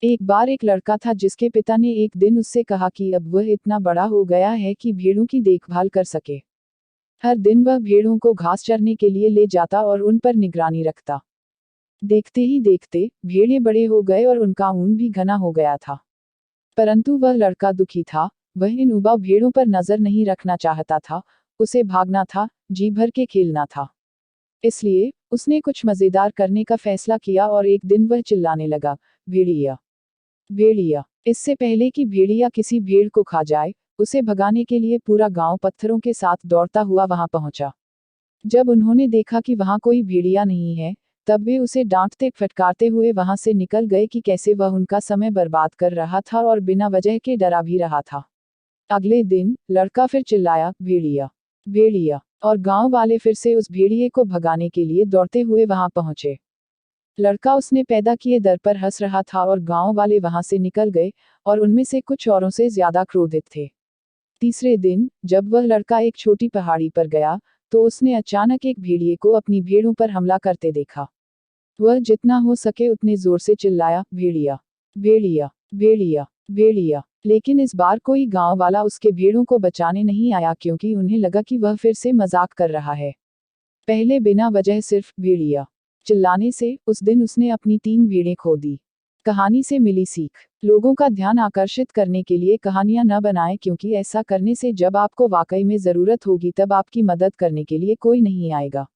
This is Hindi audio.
एक बार एक लड़का था जिसके पिता ने एक दिन उससे कहा कि अब वह इतना बड़ा हो गया है कि भेड़ों की देखभाल कर सके। हर दिन वह भेड़ों को घास चरने के लिए ले जाता और उन पर निगरानी रखता। देखते ही देखते भेड़ें बड़े हो गए और उनका ऊन भी घना हो गया था। परंतु वह लड़का दुखी था। वह इन उबाऊ भेड़ों पर नजर नहीं रखना चाहता था। उसे भागना था, जी भर के खेलना था। इसलिए उसने कुछ मजेदार करने का फैसला किया और एक दिन वह चिल्लाने लगा, भेड़िया, भेड़िया। इससे पहले कि भेड़िया किसी भेड़ को खा जाए, उसे भगाने के लिए पूरा गांव पत्थरों के साथ दौड़ता हुआ वहां पहुंचा। जब उन्होंने देखा कि वहां कोई भेड़िया नहीं है, तब वे उसे डांटते फटकारते हुए वहां से निकल गए कि कैसे वह उनका समय बर्बाद कर रहा था और बिना वजह के डरा भी रहा था। अगले दिन लड़का फिर चिल्लाया, भेड़िया, भेड़िया, और गांव वाले फिर से उस भेड़िए को भगाने के लिए दौड़ते हुए वहां पहुंचे। लड़का उसने पैदा किए डर पर हंस रहा था और गांव वाले वहां से निकल गए, और उनमें से कुछ औरों से ज्यादा क्रोधित थे। तीसरे दिन जब वह लड़का एक छोटी पहाड़ी पर गया, तो उसने अचानक एक भेड़िए को अपनी भेड़ों पर हमला करते देखा। वह जितना हो सके उतने जोर से चिल्लाया, भेड़िया, भेड़िया, भेड़िया, भेड़िया। लेकिन इस बार कोई गांव वाला उसके भेड़ों को बचाने नहीं आया क्योंकि उन्हें लगा कि वह फिर से मजाक कर रहा है। पहले बिना वजह सिर्फ भेड़िया चिल्लाने से उस दिन उसने अपनी 3 भेड़ें खो दी। कहानी से मिली सीख, लोगों का ध्यान आकर्षित करने के लिए कहानियां न बनाएं क्योंकि ऐसा करने से जब आपको वाकई में जरूरत होगी तब आपकी मदद करने के लिए कोई नहीं आएगा।